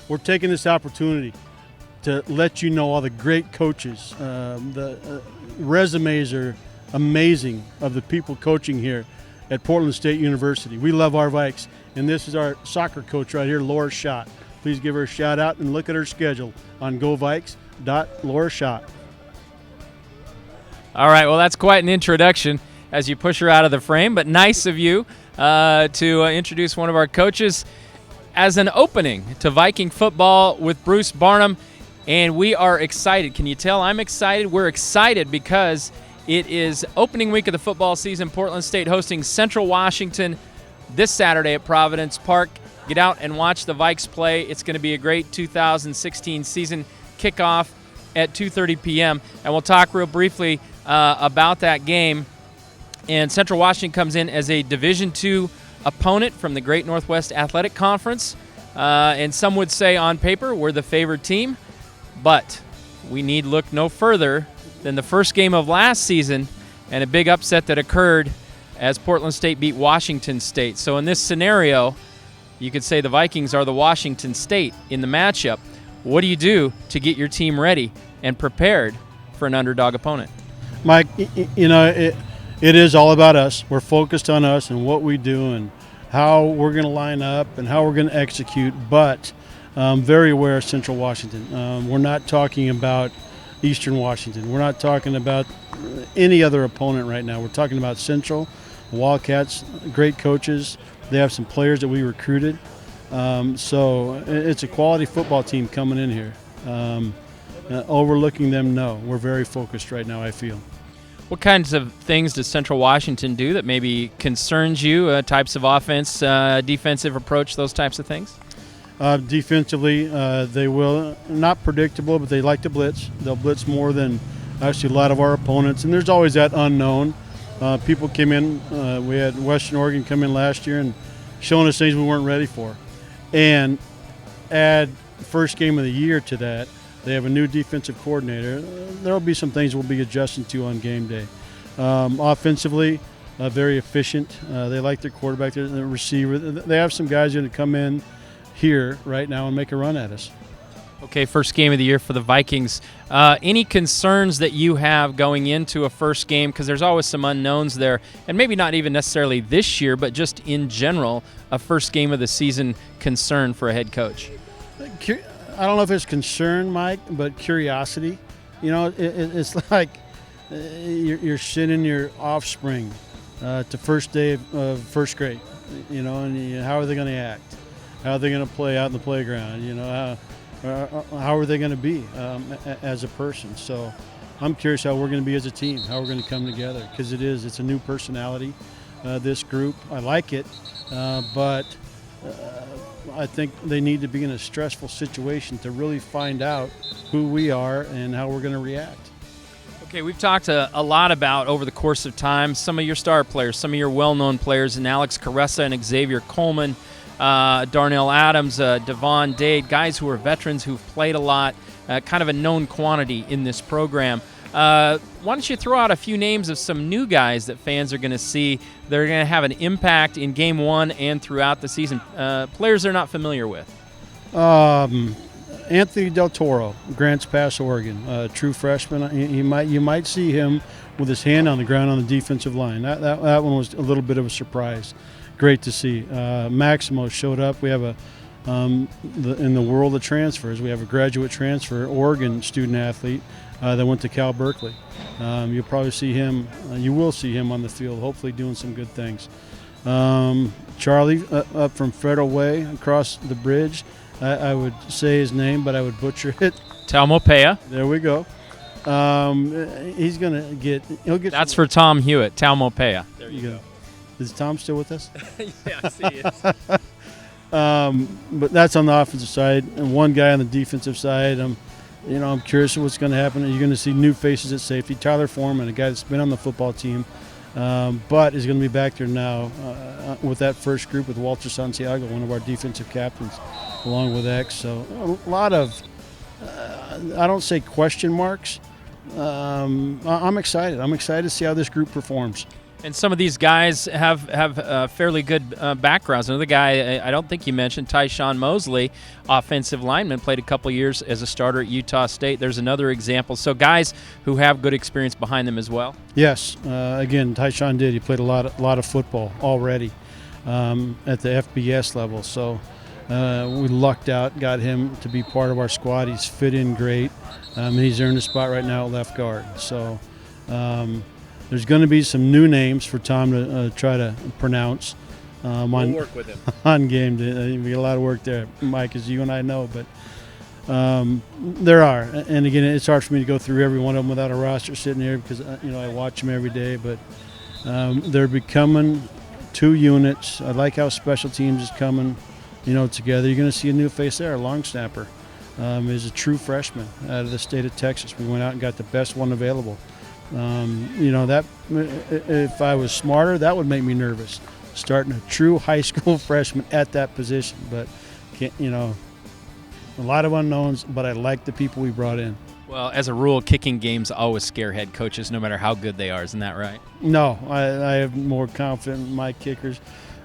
we're taking this opportunity to let you know all the great coaches. The resumes are amazing of the people coaching here at Portland State University. We love our Vikes, and this is our soccer coach right here, Laura Schott. Please give her a shout out and look at her schedule on govikes.lauraschott. All right, well, that's quite an introduction as you push her out of the frame, but nice of you to introduce one of our coaches as an opening to Viking football with Bruce Barnum, and we are excited. Can you tell I'm excited? We're excited because it is opening week of the football season. Portland State hosting Central Washington this Saturday at Providence Park. Get out and watch the Vikes play. It's going to be a great 2016 season kickoff at 2:30 p.m. And we'll talk real briefly about that game. And Central Washington comes in as a Division II opponent from the Great Northwest Athletic Conference. And some would say on paper we're the favored team. But we need look no further than the first game of last season and a big upset that occurred as Portland State beat Washington State. So in this scenario, you could say the Vikings are the Washington State in the matchup. What do you do to get your team ready and prepared for an underdog opponent? Mike, you know, it is all about us. We're focused on us and what we do and how we're going to line up and how we're going to execute, but very aware of Central Washington. We're not talking about Eastern Washington. We're not talking about any other opponent right now. We're talking about Central, Wildcats, great coaches. They have some players that we recruited. So it's a quality football team coming in here. Overlooking them, no. We're very focused right now, I feel. What kinds of things does Central Washington do that maybe concerns you? Types of offense, defensive approach, those types of things? Defensively, they will, not predictable, but they like to blitz. They'll blitz more than actually a lot of our opponents. And there's always that unknown. People came in, we had Western Oregon come in last year and showing us things we weren't ready for. And add first game of the year to that, they have a new defensive coordinator. There will be some things we'll be adjusting to on game day. Offensively, very efficient. They like their quarterback, their receiver. They have some guys going to come in here right now and make a run at us. Okay, first game of the year for the Vikings. Any concerns that you have going into a first game? Because there's always some unknowns there, and maybe not even necessarily this year, but just in general, a first game of the season concern for a head coach. I don't know if it's concern, Mike, but curiosity. You know, it's like you're sending your offspring to first day of first grade, you know, and how are they going to act? How are they going to play out in the playground? You know, how are they going to be as a person? So I'm curious how we're going to be as a team, how we're going to come together, because it's a new personality, this group. I like it, but I think they need to be in a stressful situation to really find out who we are and how we're going to react. Okay, we've talked a lot about, over the course of time, some of your star players, some of your well-known players, and Alex Caressa and Xavier Coleman, Darnell Adams, Devon Dade, guys who are veterans who've played a lot, kind of a known quantity in this program. Why don't you throw out a few names of some new guys that fans are going to see that are going to have an impact in Game 1 and throughout the season, players they're not familiar with? Anthony Del Toro, Grants Pass, Oregon, true freshman. You might see him with his hand on the ground on the defensive line. That one was a little bit of a surprise. Great to see. Maximo showed up. We have in the world of transfers, we have a graduate transfer, Oregon student athlete that went to Cal Berkeley. You'll probably see him. You will see him on the field, hopefully doing some good things. Charlie up from Federal Way across the bridge. I would say his name, but I would butcher it. Taumopea. There we go. He's gonna get. He'll get. That's for Tom Hewitt. Taumopea. There you go. Is Tom still with us? Yes, he is. But that's on the offensive side, and one guy on the defensive side. I'm curious what's going to happen. You're going to see new faces at safety. Tyler Foreman, a guy that's been on the football team, but is going to be back there now with that first group with Walter Santiago, one of our defensive captains, along with X. So a lot of, I don't say question marks. I'm excited. I'm excited to see how this group performs. And some of these guys have fairly good backgrounds. Another guy I don't think you mentioned, Tyshawn Mosley, offensive lineman, played a couple years as a starter at Utah State. There's another example. So guys who have good experience behind them as well. Yes. Again, Tyshawn did. He played a lot of football already at the FBS level. So we lucked out, got him to be part of our squad. He's fit in great. He's earned a spot right now at left guard. So there's going to be some new names for Tom to try to pronounce. We'll work with him. On game day. We got a lot of work there, Mike, as you and I know. But there are. And, again, it's hard for me to go through every one of them without a roster sitting here because, I watch them every day. But they're becoming two units. I like how special teams is coming, together. You're going to see a new face there. A long snapper is a true freshman out of the state of Texas. We went out and got the best one available. That if I was smarter, that would make me nervous, starting a true high school freshman at that position. But, a lot of unknowns, but I like the people we brought in. Well, as a rule, kicking games always scare head coaches no matter how good they are. Isn't that right? No, I have more confidence in my kickers.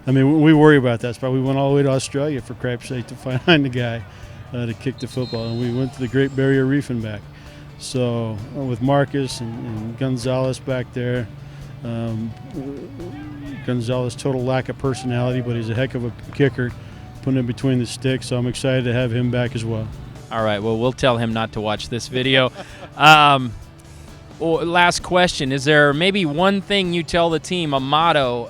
We worry about that spot. We went all the way to Australia, for crap's sake, to find a guy to kick the football. And we went to the Great Barrier Reef and back. So with Marcus and Gonzalez back there, Gonzalez, total lack of personality, but he's a heck of a kicker, putting it between the sticks. So I'm excited to have him back as well. All right, well, we'll tell him not to watch this video. Last question. Is there maybe one thing you tell the team, a motto,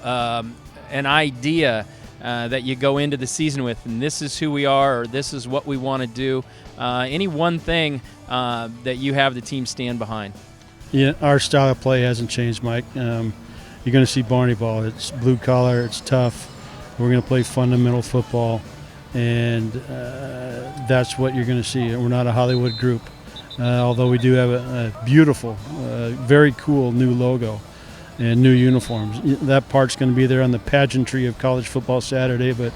an idea that you go into the season with, and this is who we are, or this is what we want to do? Any one thing that you have the team stand behind? Yeah, our style of play hasn't changed, Mike. You're going to see Barney ball. It's blue collar. It's tough. We're going to play fundamental football, and that's what you're going to see. We're not a Hollywood group, although we do have a beautiful, very cool new logo and new uniforms. That part's going to be there on the pageantry of college football Saturday, but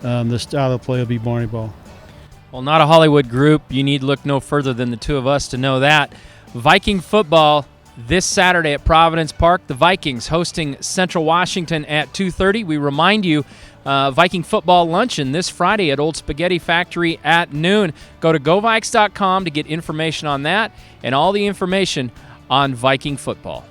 the style of play will be Barney ball. Well, not a Hollywood group. You need look no further than the two of us to know that. Viking football this Saturday at Providence Park. The Vikings hosting Central Washington at 2:30. We remind you, Viking football luncheon this Friday at Old Spaghetti Factory at noon. Go to govikes.com to get information on that and all the information on Viking football.